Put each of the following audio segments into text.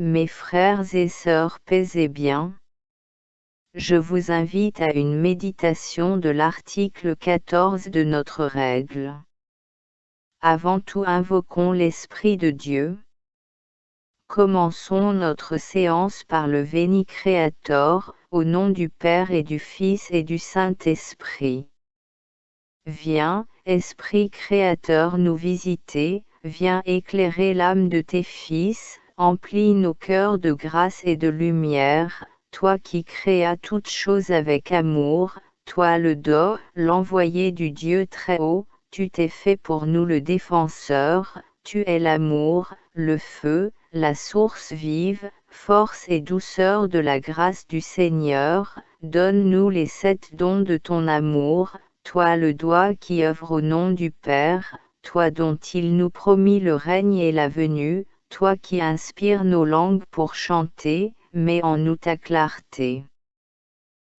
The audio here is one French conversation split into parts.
Mes frères et sœurs, paix et bien. Je vous invite à une méditation de l'article 14 de notre règle. Avant tout, invoquons l'Esprit de Dieu. Commençons notre séance par le Veni Creator, au nom du Père et du Fils et du Saint-Esprit. Viens, Esprit Créateur, nous visiter, viens éclairer l'âme de tes fils, emplis nos cœurs de grâce et de lumière, toi qui créas toutes choses avec amour, toi le Do, l'envoyé du Dieu très haut, tu t'es fait pour nous le défenseur, tu es l'amour, le feu, la source vive, force et douceur de la grâce du Seigneur, donne-nous les 7 dons de ton amour, toi le doigt qui œuvre au nom du Père, toi dont il nous promit le règne et la venue, toi qui inspires nos langues pour chanter, mets en nous ta clarté.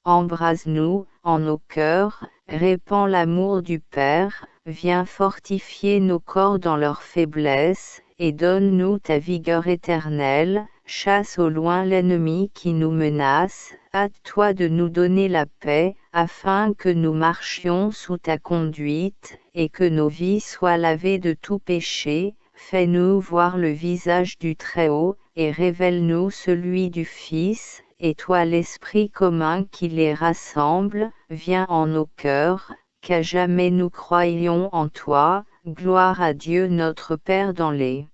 Embrase-nous, en nos cœurs, répands l'amour du Père, viens fortifier nos corps dans leur faiblesse, et donne-nous ta vigueur éternelle, chasse au loin l'ennemi qui nous menace, hâte-toi de nous donner la paix, afin que nous marchions sous ta conduite, et que nos vies soient lavées de tout péché, fais-nous voir le visage du Très-Haut, et révèle-nous celui du Fils, et toi l'Esprit commun qui les rassemble, viens en nos cœurs, qu'à jamais nous croyions en toi, gloire à Dieu notre Père dans les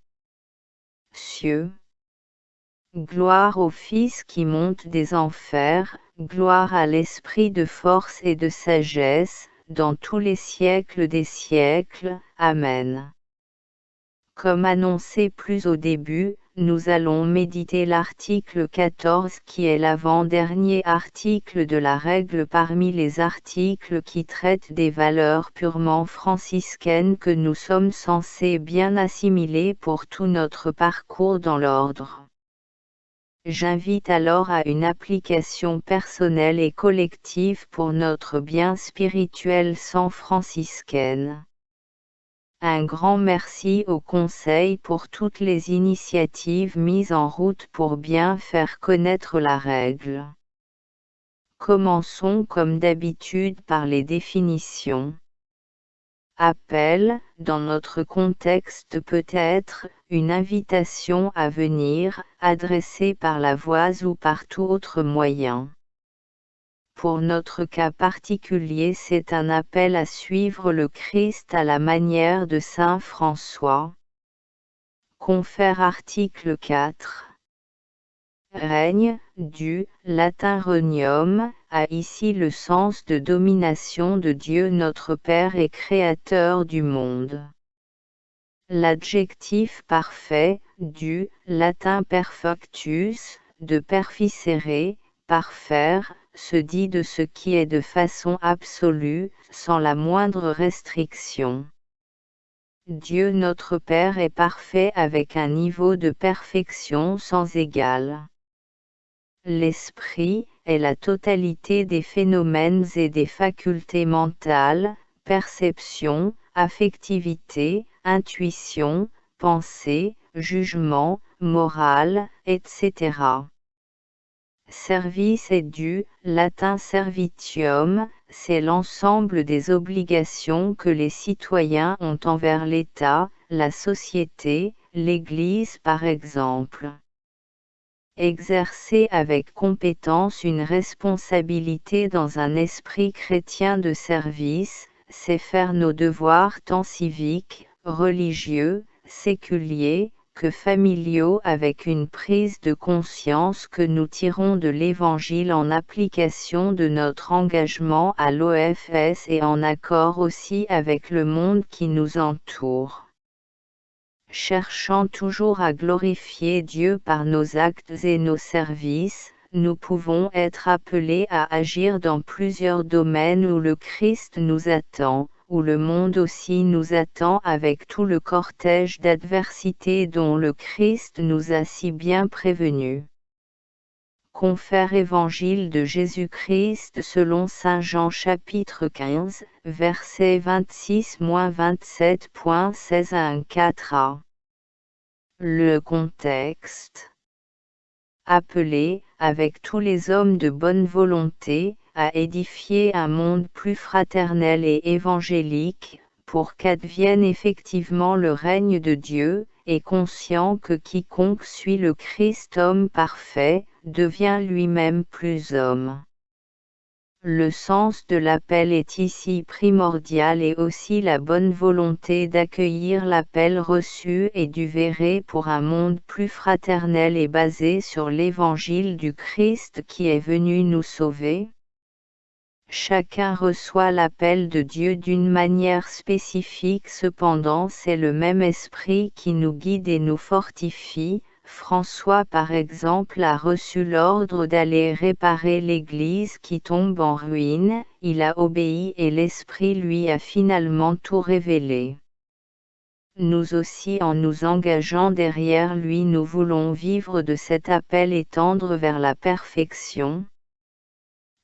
cieux. Gloire au Fils qui monte des enfers, gloire à l'Esprit de force et de sagesse, dans tous les siècles des siècles. Amen. Comme annoncé plus au début, nous allons méditer l'article 14 qui est l'avant-dernier article de la règle parmi les articles qui traitent des valeurs purement franciscaines que nous sommes censés bien assimiler pour tout notre parcours dans l'ordre. J'invite alors à une application personnelle et collective pour notre bien spirituel sans franciscaine. Un grand merci au Conseil pour toutes les initiatives mises en route pour bien faire connaître la règle. Commençons comme d'habitude par les définitions. Appel, dans notre contexte peut être, une invitation à venir, adressée par la voix ou par tout autre moyen. Pour notre cas particulier, c'est un appel à suivre le Christ à la manière de saint François. Confère article 4. Règne, du latin regnum, a ici le sens de domination de Dieu notre Père et Créateur du monde. L'adjectif parfait, du latin perfectus, de perficere, parfaire, se dit de ce qui est de façon absolue, sans la moindre restriction. Dieu notre Père est parfait avec un niveau de perfection sans égal. L'esprit est la totalité des phénomènes et des facultés mentales, perception, affectivité, intuition, pensée, jugement, morale, etc. Service est du latin servitium, c'est l'ensemble des obligations que les citoyens ont envers l'État, la société, l'Église par exemple. Exercer avec compétence une responsabilité dans un esprit chrétien de service, c'est faire nos devoirs tant civiques, religieux, séculiers, que familiaux avec une prise de conscience que nous tirons de l'Évangile en application de notre engagement à l'OFS et en accord aussi avec le monde qui nous entoure. Cherchant toujours à glorifier Dieu par nos actes et nos services, nous pouvons être appelés à agir dans plusieurs domaines où le Christ nous attend, où le monde aussi nous attend avec tout le cortège d'adversités dont le Christ nous a si bien prévenus. Confère Évangile de Jésus-Christ selon Saint Jean chapitre 15, versets 26-27.16 à 4a. Le contexte. appelés, avec tous les hommes de bonne volonté, à édifier un monde plus fraternel et évangélique, pour qu'advienne effectivement le règne de Dieu, et conscient que quiconque suit le Christ homme parfait, devient lui-même plus homme. Le sens de l'appel est ici primordial et aussi la bonne volonté d'accueillir l'appel reçu et du verrer pour un monde plus fraternel et basé sur l'évangile du Christ qui est venu nous sauver. Chacun reçoit l'appel de Dieu d'une manière spécifique, cependant c'est le même esprit qui nous guide et nous fortifie. François par exemple a reçu l'ordre d'aller réparer l'église qui tombe en ruine, il a obéi et l'esprit lui a finalement tout révélé. Nous aussi en nous engageant derrière lui nous voulons vivre de cet appel et tendre vers la perfection.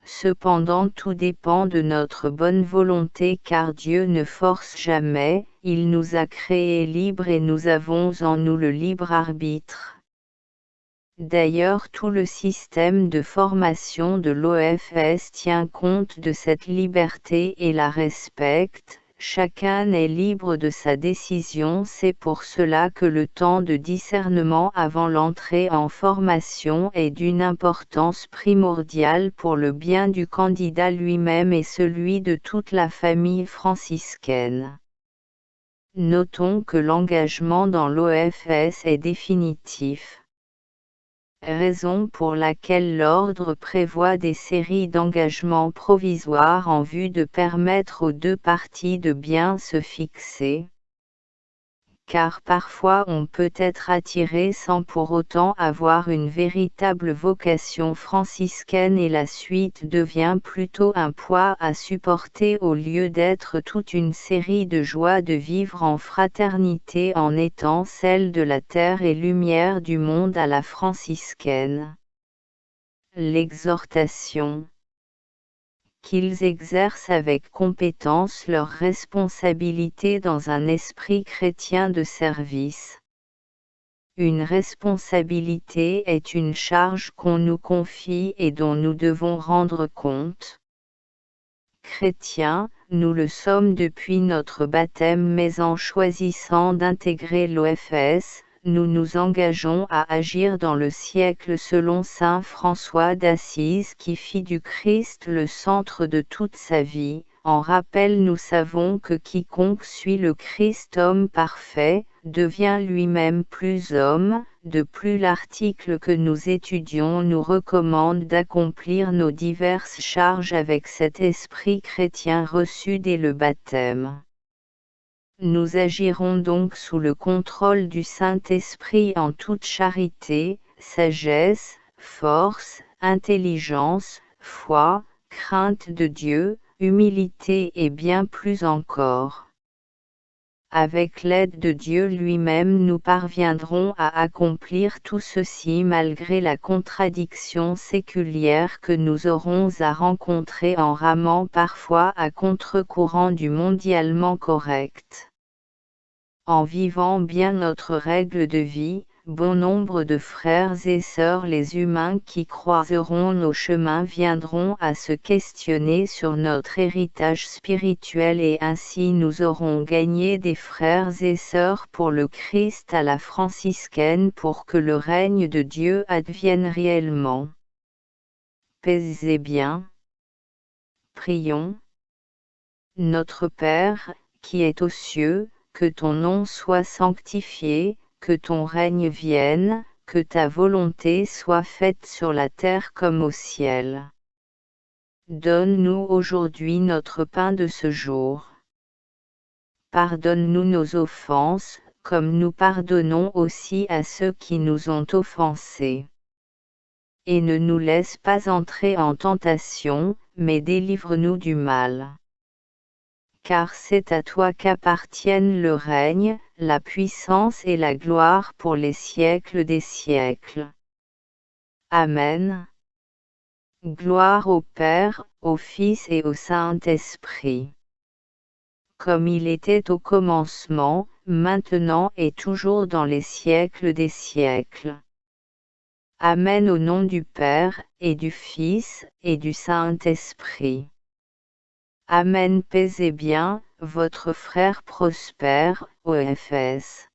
Cependant tout dépend de notre bonne volonté car Dieu ne force jamais, il nous a créés libres et nous avons en nous le libre arbitre. D'ailleurs tout le système de formation de l'OFS tient compte de cette liberté et la respecte. Chacun est libre de sa décision, c'est pour cela que le temps de discernement avant l'entrée en formation est d'une importance primordiale pour le bien du candidat lui-même et celui de toute la famille franciscaine. Notons que l'engagement dans l'OFS est définitif. Raison pour laquelle l'ordre prévoit des séries d'engagements provisoires en vue de permettre aux deux parties de bien se fixer. Car parfois on peut être attiré sans pour autant avoir une véritable vocation franciscaine et la suite devient plutôt un poids à supporter au lieu d'être toute une série de joies de vivre en fraternité en étant celle de la terre et lumière du monde à la franciscaine. L'exhortation. Qu'ils exercent avec compétence leurs responsabilités dans un esprit chrétien de service. Une responsabilité est une charge qu'on nous confie et dont nous devons rendre compte. Chrétiens, nous le sommes depuis notre baptême mais en choisissant d'intégrer l'OFS, nous nous engageons à agir dans le siècle selon saint François d'Assise qui fit du Christ le centre de toute sa vie. En rappel nous savons que quiconque suit le Christ homme parfait, devient lui-même plus homme. De plus l'article que nous étudions nous recommande d'accomplir nos diverses charges avec cet esprit chrétien reçu dès le baptême. Nous agirons donc sous le contrôle du Saint-Esprit en toute charité, sagesse, force, intelligence, foi, crainte de Dieu, humilité et bien plus encore. Avec l'aide de Dieu lui-même nous parviendrons à accomplir tout ceci malgré la contradiction séculière que nous aurons à rencontrer en ramant parfois à contre-courant du mondialement correct. En vivant bien notre règle de vie, bon nombre de frères et sœurs les humains qui croiseront nos chemins viendront à se questionner sur notre héritage spirituel et ainsi nous aurons gagné des frères et sœurs pour le Christ à la franciscaine pour que le règne de Dieu advienne réellement. Paix bien. Prions. Notre Père, qui es aux cieux, que ton nom soit sanctifié, que ton règne vienne, que ta volonté soit faite sur la terre comme au ciel. Donne-nous aujourd'hui notre pain de ce jour. Pardonne-nous nos offenses, comme nous pardonnons aussi à ceux qui nous ont offensés. Et ne nous laisse pas entrer en tentation, mais délivre-nous du mal. Car c'est à toi qu'appartiennent le règne, la puissance et la gloire pour les siècles des siècles. Amen. Gloire au Père, au Fils et au Saint-Esprit. Comme il était au commencement, maintenant et toujours dans les siècles des siècles. Amen. Au nom du Père, et du Fils, et du Saint-Esprit. Amen. Paix et bien, votre frère Prosper, OFS.